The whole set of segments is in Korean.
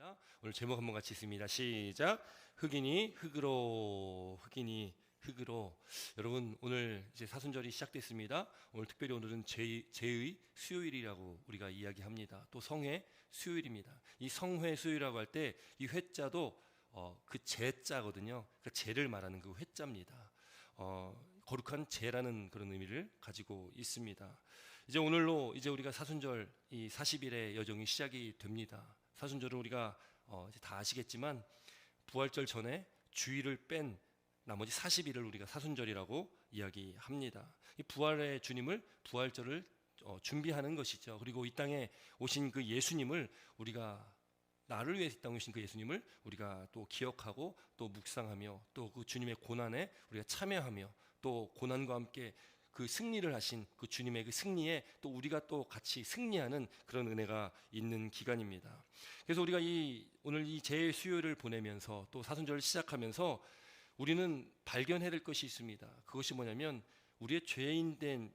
하겠습니다. 오늘 제목 한번 같이 읽습니다. 시작. 흑인이 흙으로, 흑인이 흙으로. 여러분, 오늘 이제 사순절이 시작됐습니다. 오늘 특별히 오늘은 제의 수요일이라고 우리가 이야기합니다. 또 성회 수요일입니다. 이 성회 수요일이라고 할 때 이 회자도 그 제자거든요. 그 제를 말하는 그 회자입니다. 거룩한 제라는 그런 의미를 가지고 있습니다. 이제 오늘로 이제 우리가 사순절 이 40일의 여정이 시작이 됩니다. 사순절은 우리가 이제 다 아시겠지만 부활절 전에 주일을 뺀 나머지 40일을 우리가 사순절이라고 이야기합니다. 이 부활의 주님을 부활절을 준비하는 것이죠. 그리고 이 땅에 오신 그 예수님을 우리가 나를 위해서 이 땅에 오신 그 예수님을 우리가 또 기억하고 또 묵상하며 또 그 주님의 고난에 우리가 참여하며 또 고난과 함께 그 승리를 하신 그 주님의 그 승리에 또 우리가 또 같이 승리하는 그런 은혜가 있는 기간입니다. 그래서 우리가 오늘 이 제수요일을 보내면서 또 사순절을 시작하면서 우리는 발견해야 될 것이 있습니다. 그것이 뭐냐면 우리의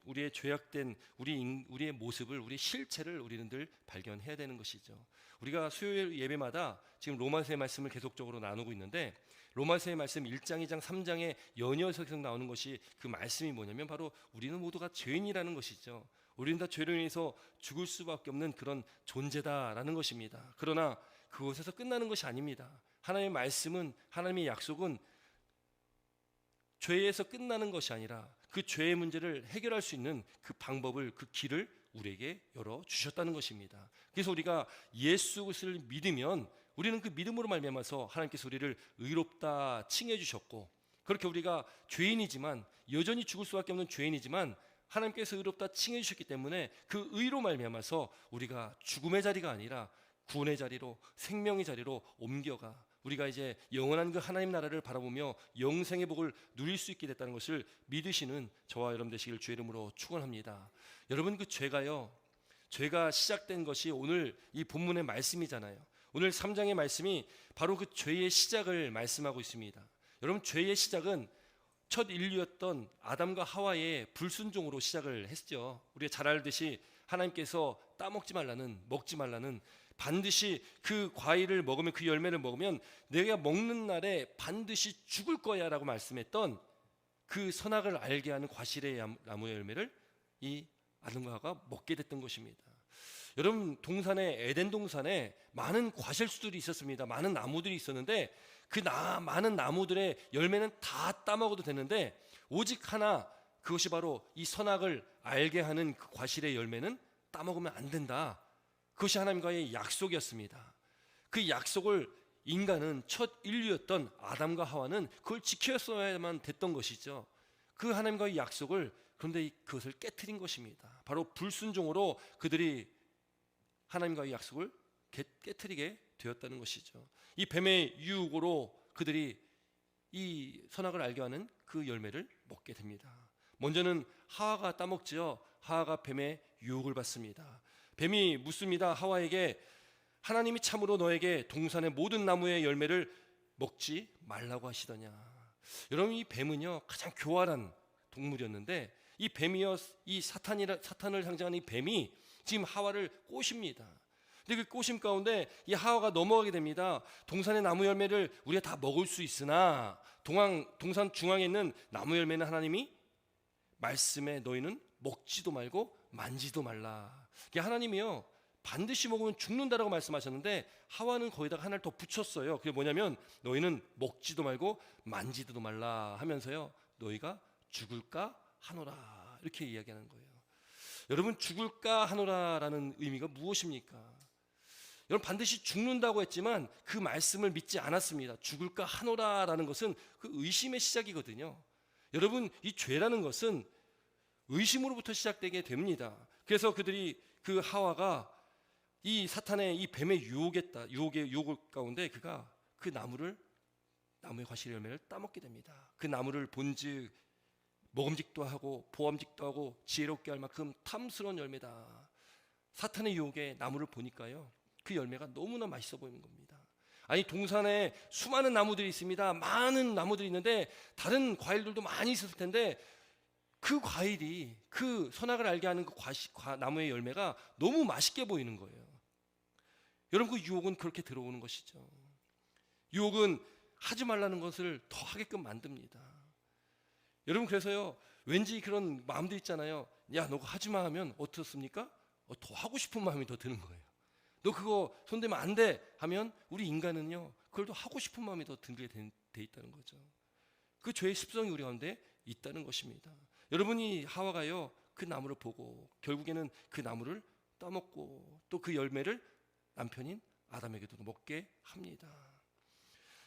우리의 죄악된 우리의 모습을, 우리의 실체를 우리는 늘 발견해야 되는 것이죠. 우리가 수요일 예배마다 지금 로마서의 말씀을 계속적으로 나누고 있는데 로마서의 말씀 1장, 2장, 3장에 연이어서 계속 나오는 것이 그 말씀이 뭐냐면 바로 우리는 모두가 죄인이라는 것이죠. 우리는 다 죄로 인해서 죽을 수밖에 없는 그런 존재다라는 것입니다. 그러나 그것에서 끝나는 것이 아닙니다. 하나님의 말씀은, 하나님의 약속은 죄에서 끝나는 것이 아니라 그 죄의 문제를 해결할 수 있는 그 방법을, 그 길을 우리에게 열어주셨다는 것입니다. 그래서 우리가 예수를 믿으면 우리는 그 믿음으로 말미암아서 하나님께서 우리를 의롭다 칭해 주셨고, 그렇게 우리가 죄인이지만, 여전히 죽을 수밖에 없는 죄인이지만 하나님께서 의롭다 칭해 주셨기 때문에 그 의로 말미암아서 우리가 죽음의 자리가 아니라 구원의 자리로, 생명의 자리로 옮겨가 우리가 이제 영원한 그 하나님 나라를 바라보며 영생의 복을 누릴 수 있게 됐다는 것을 믿으시는 저와 여러분 되시길 주의 이름으로 축원합니다. 여러분, 그 죄가 시작된 것이 오늘 이 본문의 말씀이잖아요. 오늘 3장의 말씀이 바로 그 죄의 시작을 말씀하고 있습니다. 여러분, 죄의 시작은 첫 인류였던 아담과 하와의 불순종으로 시작을 했죠. 우리가 잘 알듯이 하나님께서 먹지 말라는 반드시 그 과일을 먹으면, 그 열매를 먹으면 내가 먹는 날에 반드시 죽을 거야 라고 말씀했던 그 선악을 알게 하는 과실의 나무의 열매를 이 아담과 하와가 먹게 됐던 것입니다. 여러분, 에덴 동산에 많은 과실수들이 있었습니다. 많은 나무들이 있었는데 그 많은 나무들의 열매는 다 따먹어도 되는데 오직 하나, 그것이 바로 이 선악을 알게 하는 그 과실의 열매는 따먹으면 안 된다. 그것이 하나님과의 약속이었습니다. 그 약속을 인간은, 첫 인류였던 아담과 하와는 그걸 지켰어야만 됐던 것이죠. 그 하나님과의 약속을, 그런데 그것을 깨트린 것입니다. 바로 불순종으로 그들이 하나님과의 약속을 깨트리게 되었다는 것이죠. 이 뱀의 유혹으로 그들이 이 선악을 알게 하는 그 열매를 먹게 됩니다. 먼저는 하와가 따먹지요. 하와가 뱀의 유혹을 받습니다. 뱀이 묻습니다. 하와에게, 하나님이 참으로 너에게 동산의 모든 나무의 열매를 먹지 말라고 하시더냐. 여러분, 이 뱀은요 가장 교활한 동물이었는데 이 뱀이요, 이 사탄을 상징하는 이 뱀이 지금 하와를 꼬십니다. 근데 그 꼬심 가운데 이 하와가 넘어가게 됩니다. 동산의 나무 열매를 우리가 다 먹을 수 있으나 동산 중앙에 있는 나무 열매는 하나님이 말씀에 너희는 먹지도 말고 만지도 말라. 하나님이요 반드시 먹으면 죽는다라고 말씀하셨는데 하와는 거기다가 하나를 더 붙였어요. 그게 뭐냐면 너희는 먹지도 말고 만지도 말라 하면서요 너희가 죽을까 하노라, 이렇게 이야기하는 거예요. 여러분, 죽을까 하노라라는 의미가 무엇입니까? 여러분, 반드시 죽는다고 했지만 그 말씀을 믿지 않았습니다. 죽을까 하노라라는 것은 그 의심의 시작이거든요. 여러분, 이 죄라는 것은 의심으로부터 시작되게 됩니다. 그래서 그 하와가 이 사탄의 이 뱀의 유혹 가운데 그가 그 나무의 과실 열매를 따먹게 됩니다. 그 나무를 본즉 먹음직도 하고 보암직도 하고 지혜롭게 할 만큼 탐스러운 열매다. 사탄의 유혹에 나무를 보니까요 그 열매가 너무나 맛있어 보이는 겁니다. 아니, 동산에 수많은 나무들이 있습니다. 많은 나무들이 있는데 다른 과일들도 많이 있었을 텐데 그 과일이, 그 선악을 알게 하는 그 나무의 열매가 너무 맛있게 보이는 거예요. 여러분, 그 유혹은 그렇게 들어오는 것이죠. 유혹은 하지 말라는 것을 더 하게끔 만듭니다. 여러분, 그래서요, 왠지 그런 마음도 있잖아요. 야, 너 그거 하지 마 하면 어떻습니까? 더 하고 싶은 마음이 더 드는 거예요. 너 그거 손대면 안 돼 하면 우리 인간은요, 그걸 더 하고 싶은 마음이 더 들게 돼 있다는 거죠. 그 죄의 습성이 우리 가운데 있다는 것입니다. 여러분이 하와가요, 그 나무를 보고 결국에는 그 나무를 따먹고 또 그 열매를 남편인 아담에게도 먹게 합니다.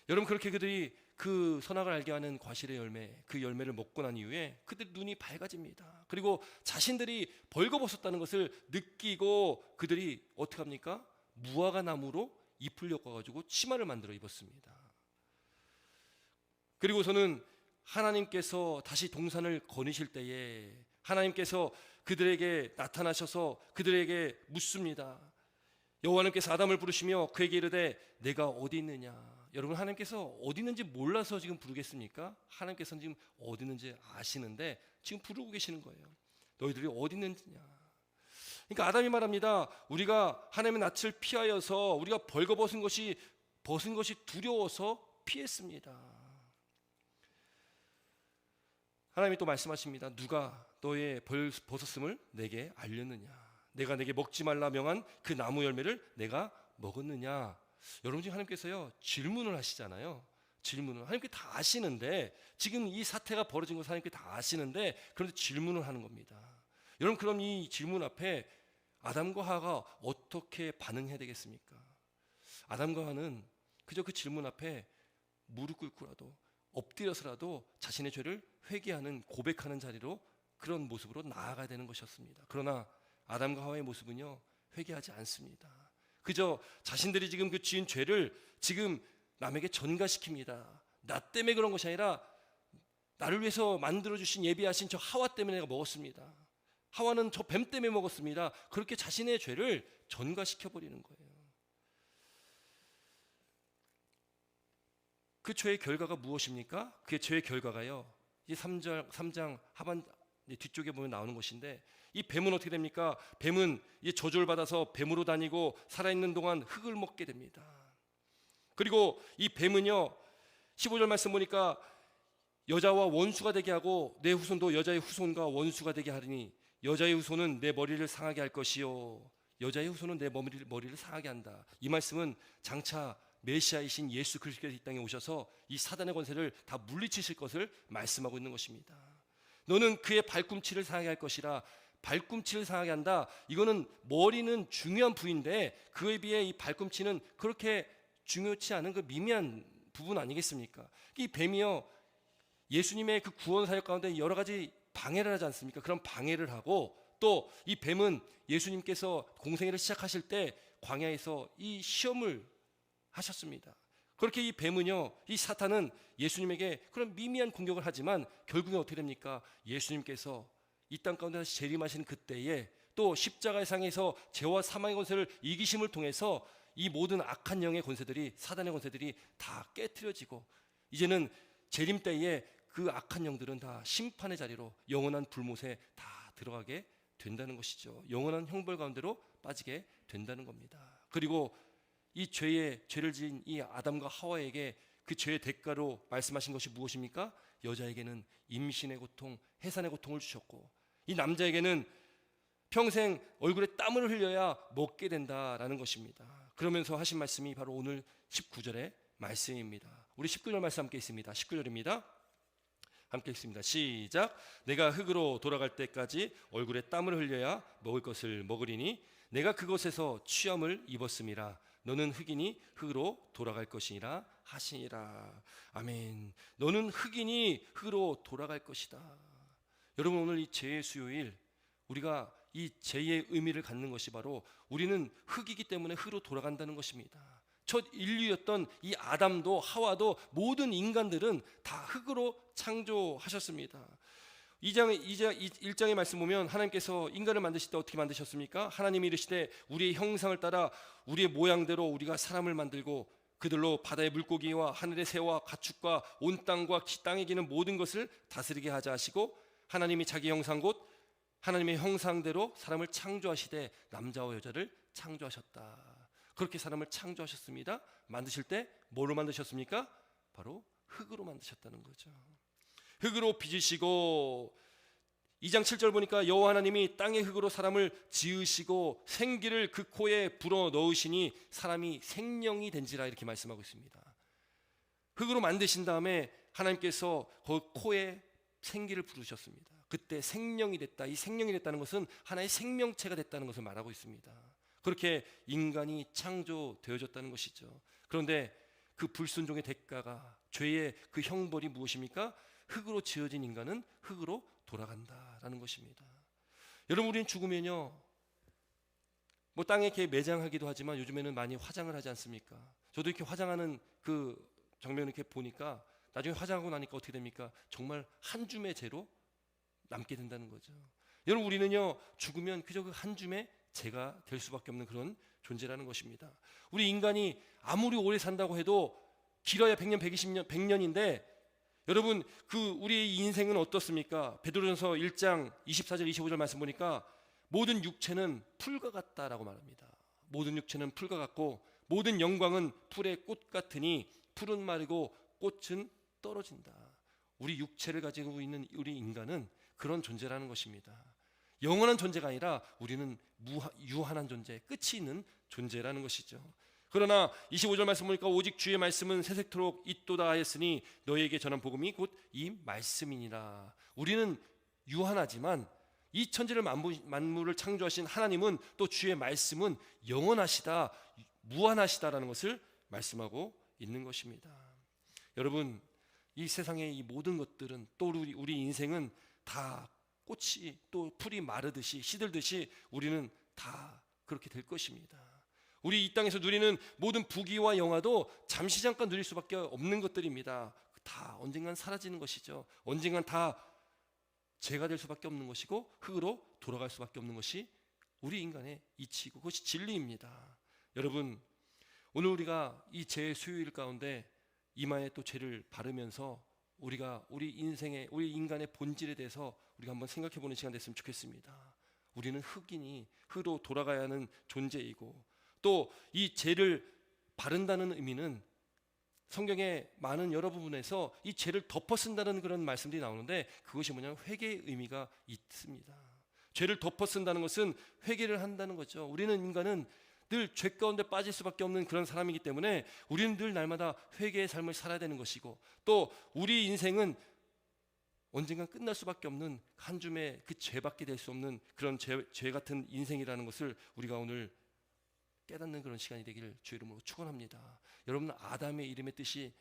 여러분, 그렇게 그들이 그 선악을 알게 하는 과실의 열매, 그 열매를 먹고 난 이후에 그들 눈이 밝아집니다. 그리고 자신들이 벌거벗었다는 것을 느끼고 그들이 어떻게 합니까? 무화과 나무로 잎을 엮어가지고 치마를 만들어 입었습니다. 그리고서는 하나님께서 다시 동산을 거니실 때에 하나님께서 그들에게 나타나셔서 그들에게 묻습니다. 여호와님께서 아담을 부르시며 그에게 이르되 내가 어디 있느냐. 여러분, 하나님께서 어디 있는지 몰라서 지금 부르겠습니까? 하나님께서는 지금 어디 있는지 아시는데 지금 부르고 계시는 거예요. 너희들이 어디 있느냐. 그러니까 아담이 말합니다. 우리가 하나님의 낯을 피하여서 우리가 벌거벗은 것이 두려워서 피했습니다. 하나님이 또 말씀하십니다. 누가 너의 벌벗었음을 내게 알렸느냐. 내가 내게 먹지 말라 명한 그 나무 열매를 내가 먹었느냐. 여러분, 지금 하나님께서요, 질문을 하시잖아요. 질문을 하나님께 다 아시는데, 지금 이 사태가 벌어진 것을 하나님께 다 아시는데, 그런데 질문을 하는 겁니다. 여러분, 그럼 이 질문 앞에 아담과 하와가 어떻게 반응해야 되겠습니까? 아담과 하와는 그저 그 질문 앞에 무릎 꿇고라도 엎드려서라도 자신의 죄를 회개하는, 고백하는 자리로, 그런 모습으로 나아가야 되는 것이었습니다. 그러나 아담과 하와의 모습은요, 회개하지 않습니다. 그저 자신들이 지금 그 지은 죄를 지금 남에게 전가시킵니다. 나 때문에 그런 것이 아니라 나를 위해서 만들어주신, 예비하신 저 하와 때문에 내가 먹었습니다. 하와는 저 뱀 때문에 먹었습니다. 그렇게 자신의 죄를 전가시켜버리는 거예요. 그 죄의 결과가 무엇입니까? 그 죄의 결과가요, 이 3장 하반 뒤쪽에 보면 나오는 것인데, 이 뱀은 어떻게 됩니까? 뱀은 이 저주를 받아서 뱀으로 다니고 살아있는 동안 흙을 먹게 됩니다. 그리고 이 뱀은요, 15절 말씀 보니까 여자와 원수가 되게 하고 내 후손도 여자의 후손과 원수가 되게 하리니 여자의 후손은 내 머리를 상하게 할 것이요 여자의 후손은 내 머리를 상하게 한다. 이 말씀은 장차 메시아이신 예수 그리스도께서 이 땅에 오셔서 이 사단의 권세를 다 물리치실 것을 말씀하고 있는 것입니다. 너는 그의 발꿈치를 상하게 할 것이라. 발꿈치를 상하게 한다. 이거는 머리는 중요한 부위인데 그에 비해 이 발꿈치는 그렇게 중요치 않은 그 미미한 부분 아니겠습니까? 이 뱀이요, 예수님의 그 구원 사역 가운데 여러 가지 방해를 하지 않습니까? 그런 방해를 하고, 또 이 뱀은 예수님께서 공생애를 시작하실 때 광야에서 이 시험을 하셨습니다. 그렇게 이 뱀은요, 이 사탄은 예수님에게 그런 미미한 공격을 하지만 결국엔 어떻게 됩니까? 예수님께서 이 땅 가운데 재림하시는 그때에 또 십자가의 상에서 죄와 사망의 권세를 이기심을 통해서 이 모든 악한 영의 권세들이, 사단의 권세들이 다 깨트려지고, 이제는 재림 때에 그 악한 영들은 다 심판의 자리로 영원한 불못에 다 들어가게 된다는 것이죠. 영원한 형벌 가운데로 빠지게 된다는 겁니다. 그리고 이 죄를 지은 이 아담과 하와에게 그 죄의 대가로 말씀하신 것이 무엇입니까? 여자에게는 임신의 고통, 해산의 고통을 주셨고, 이 남자에게는 평생 얼굴에 땀을 흘려야 먹게 된다라는 것입니다. 그러면서 하신 말씀이 바로 오늘 19절의 말씀입니다. 우리 19절 말씀 함께 있습니다. 19절입니다. 함께 읽습니다. 시작. 내가 흙으로 돌아갈 때까지 얼굴에 땀을 흘려야 먹을 것을 먹으리니 내가 그곳에서 취함을 입었음이라. 너는 흙이니 흙으로 돌아갈 것이니라 하시니라. 아멘. 너는 흙이니 흙으로 돌아갈 것이다. 여러분, 오늘 이 죄의 수요일, 우리가 이 죄의 의미를 갖는 것이 바로 우리는 흙이기 때문에 흙으로 돌아간다는 것입니다. 첫 인류였던 이 아담도 하와도 모든 인간들은 다 흙으로 창조하셨습니다. 1장의 말씀 보면 하나님께서 인간을 만드실 때 어떻게 만드셨습니까? 하나님이 이르시되 우리의 형상을 따라 우리의 모양대로 우리가 사람을 만들고 그들로 바다의 물고기와 하늘의 새와 가축과 온 땅과 땅에 기는 모든 것을 다스리게 하자 하시고, 하나님이 자기 형상 곧 하나님의 형상대로 사람을 창조하시되 남자와 여자를 창조하셨다. 그렇게 사람을 창조하셨습니다. 만드실 때 뭘로 만드셨습니까? 바로 흙으로 만드셨다는 거죠. 흙으로 빚으시고 2장 7절 보니까 여호와 하나님이 땅의 흙으로 사람을 지으시고 생기를 그 코에 불어 넣으시니 사람이 생명이 된지라 이렇게 말씀하고 있습니다. 흙으로 만드신 다음에 하나님께서 그 코에 생기를 부르셨습니다. 그때 생명이 됐다. 이 생명이 됐다는 것은 하나의 생명체가 됐다는 것을 말하고 있습니다. 그렇게 인간이 창조되어졌다는 것이죠. 그런데 그 불순종의 대가가, 죄의 그 형벌이 무엇입니까? 흙으로 지어진 인간은 흙으로 돌아간다라는 것입니다. 여러분, 우리는 죽으면요, 뭐 땅에 이렇게 매장하기도 하지만 요즘에는 많이 화장을 하지 않습니까? 저도 이렇게 화장하는 그 장면을 이렇게 보니까 나중에 화장하고 나니까 어떻게 됩니까? 정말 한 줌의 재로 남게 된다는 거죠. 여러분, 우리는요, 죽으면 그저 그 한 줌의 재가 될 수밖에 없는 그런 존재라는 것입니다. 우리 인간이 아무리 오래 산다고 해도 길어야 100년, 120년, 100년인데 여러분, 그 우리의 인생은 어떻습니까? 베드로전서 1장 24절 25절 말씀 보니까 모든 육체는 풀과 같다라고 말합니다. 모든 육체는 풀과 같고 모든 영광은 풀의 꽃 같으니 풀은 마르고 꽃은 떨어진다. 우리 육체를 가지고 있는 우리 인간은 그런 존재라는 것입니다. 영원한 존재가 아니라 우리는 유한한 존재, 끝이 있는 존재라는 것이죠. 그러나 25절 말씀 보니까 오직 주의 말씀은 세세토록 있도다 하였으니 너희에게 전한 복음이 곧 이 말씀이니라. 우리는 유한하지만 이 천지를 만물을 창조하신 하나님은 또 주의 말씀은 영원하시다, 무한하시다라는 것을 말씀하고 있는 것입니다. 여러분, 이 세상의 이 모든 것들은 또 우리 인생은 다 꽃이 또 풀이 마르듯이 시들듯이 우리는 다 그렇게 될 것입니다. 우리 이 땅에서 누리는 모든 부귀와 영화도 잠시 잠깐 누릴 수밖에 없는 것들입니다. 다 언젠간 사라지는 것이죠. 언젠간 다 죄가 될 수밖에 없는 것이고 흙으로 돌아갈 수밖에 없는 것이 우리 인간의 이치이고 그것이 진리입니다. 여러분, 오늘 우리가 이 죄의 수요일 가운데 이마에 또 죄를 바르면서 우리가 우리 인생의, 우리 인간의 본질에 대해서 우리가 한번 생각해보는 시간 됐으면 좋겠습니다. 우리는 흙이니 흙으로 돌아가야 하는 존재이고 또 이 죄를 바른다는 의미는 성경의 많은 여러 부분에서 이 죄를 덮어 쓴다는 그런 말씀들이 나오는데 그것이 뭐냐면 회개의 의미가 있습니다. 죄를 덮어 쓴다는 것은 회개를 한다는 거죠. 우리는 인간은 늘 죄 가운데 빠질 수밖에 없는 그런 사람이기 때문에 우리는 늘 날마다 회개의 삶을 살아야 되는 것이고 또 우리 인생은 언젠간 끝날 수밖에 없는 한 줌의 그 죄밖에 될 수 없는 그런 죄 같은 인생이라는 것을 우리가 오늘 깨닫는 그런 시간이 되기를 주의 이름으로 축원합니다. 여러분, 아담의 이름의 뜻이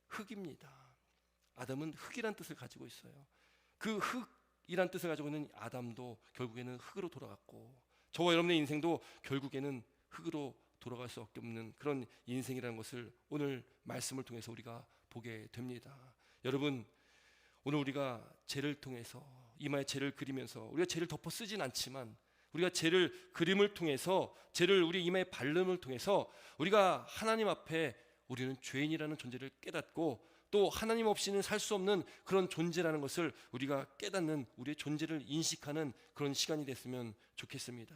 흙입니다. 아담은 흙이란 뜻을 가지고 있어요. 그 흙이란 뜻을 가지고 있는 아담도 결국에는 흙으로 돌아갔고 저와 여러분의 인생도 결국에는 흙으로 돌아갈 수밖에 없는 그런 인생이라는 것을 오늘 말씀을 통해서 우리가 보게 됩니다. 여러분, 오늘 우리가 죄를 통해서 이마에 죄를 그리면서 우리가 죄를 덮어 쓰진 않지만 우리가 죄를 그림을 통해서 죄를 우리 이마에 바름을 통해서 우리가 하나님 앞에 우리는 죄인이라는 존재를 깨닫고 또 하나님 없이는 살 수 없는 그런 존재라는 것을 우리가 깨닫는 우리의 존재를 인식하는 그런 시간이 됐으면 좋겠습니다.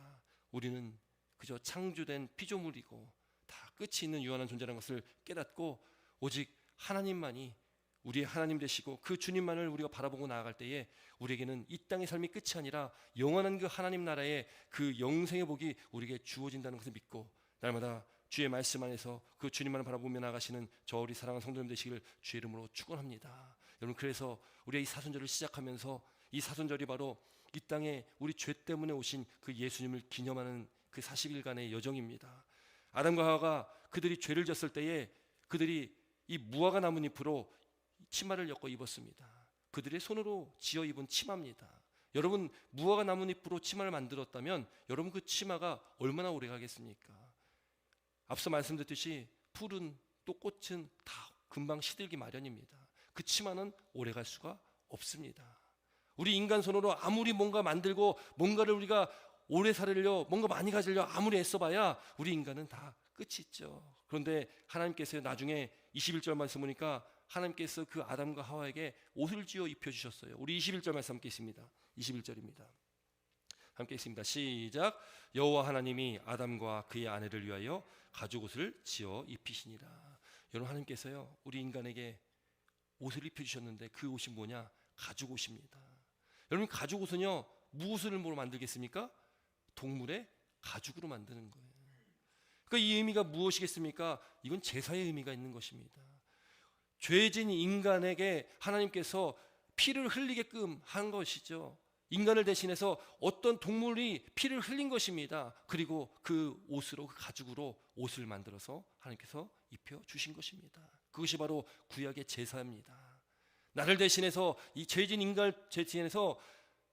우리는 그저 창조된 피조물이고 다 끝이 있는 유한한 존재라는 것을 깨닫고 오직 하나님만이 우리의 하나님 되시고 그 주님만을 우리가 바라보고 나아갈 때에 우리에게는 이 땅의 삶이 끝이 아니라 영원한 그 하나님 나라의 그 영생의 복이 우리에게 주어진다는 것을 믿고 날마다 주의 말씀 안에서 그 주님만을 바라보며 나아가시는 저 우리 사랑하는 성도님 되시기를 주의 이름으로 축원합니다. 여러분, 그래서 우리의 이 사순절을 시작하면서 이 사순절이 바로 이 땅에 우리 죄 때문에 오신 그 예수님을 기념하는 그 40일간의 여정입니다. 아담과 하와가 그들이 죄를 졌을 때에 그들이 이 무화과 나뭇잎으로 치마를 엮어 입었습니다. 그들의 손으로 지어 입은 치마입니다. 여러분, 무화과 나뭇잎으로 치마를 만들었다면 여러분 그 치마가 얼마나 오래 가겠습니까? 앞서 말씀드렸듯이 풀은 또 꽃은 다 금방 시들기 마련입니다. 그 치마는 오래 갈 수가 없습니다. 우리 인간 손으로 아무리 뭔가 만들고 뭔가를 우리가 오래 살으려 뭔가 많이 가지려 아무리 애써봐야 우리 인간은 다 끝이 있죠. 그런데 하나님께서 나중에 21절 말씀 보니까 하나님께서 그 아담과 하와에게 옷을 지어 입혀주셨어요. 우리 21절 말씀 함께 있습니다. 21절입니다. 함께 있습니다. 시작. 여호와 하나님이 아담과 그의 아내를 위하여 가죽 옷을 지어 입히시니라. 여러분, 하나님께서요 우리 인간에게 옷을 입혀주셨는데 그 옷이 뭐냐? 가죽 옷입니다. 여러분, 가죽 옷은요 무엇을 뭐로 만들겠습니까? 동물의 가죽으로 만드는 거예요. 그러니까 이 의미가 무엇이겠습니까? 이건 제사의 의미가 있는 것입니다. 죄진 인간에게 하나님께서 피를 흘리게끔 한 것이죠. 인간을 대신해서 어떤 동물이 피를 흘린 것입니다. 그리고 그 옷으로, 그 가죽으로 옷을 만들어서 하나님께서 입혀 주신 것입니다. 그것이 바로 구약의 제사입니다. 나를 대신해서, 이 죄진 인간을 대신해서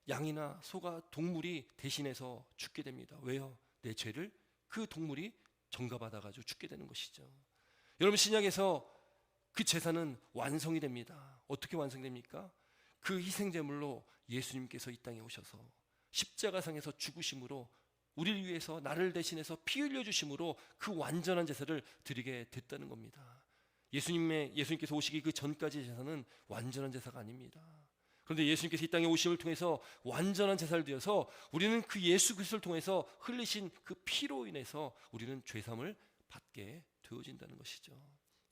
양이나 소가, 동물이 대신해서 죽게 됩니다. 왜요? 내 죄를 그 동물이 전가받아가지고 죽게 되는 것이죠. 여러분, 신약에서 그 제사는 완성이 됩니다. 어떻게 완성됩니까? 그 희생제물로 예수님께서 이 땅에 오셔서 십자가상에서 죽으심으로, 우리를 위해서 나를 대신해서 피 흘려주심으로 그 완전한 제사를 드리게 됐다는 겁니다. 예수님께서 오시기 그 전까지 제사는 완전한 제사가 아닙니다. 그런데 예수님께서 이 땅에 오심을 통해서 완전한 제사를 드려서 우리는 그 예수 그리스도를 통해서 흘리신 그 피로 인해서 우리는 죄사함을 받게 되어진다는 것이죠.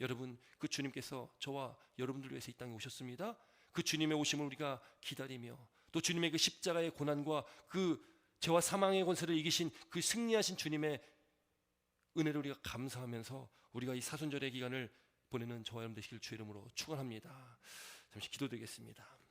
여러분, 그 주님께서 저와 여러분들 위해서 이 땅에 오셨습니다. 그 주님의 오심을 우리가 기다리며, 또 주님의 그 십자가의 고난과 그 죄와 사망의 권세를 이기신 그 승리하신 주님의 은혜를 우리가 감사하면서 우리가 이 사순절의 기간을 보내는 저와 여러분 되시길 주의 이름으로 축원합니다. 잠시 기도드리겠습니다.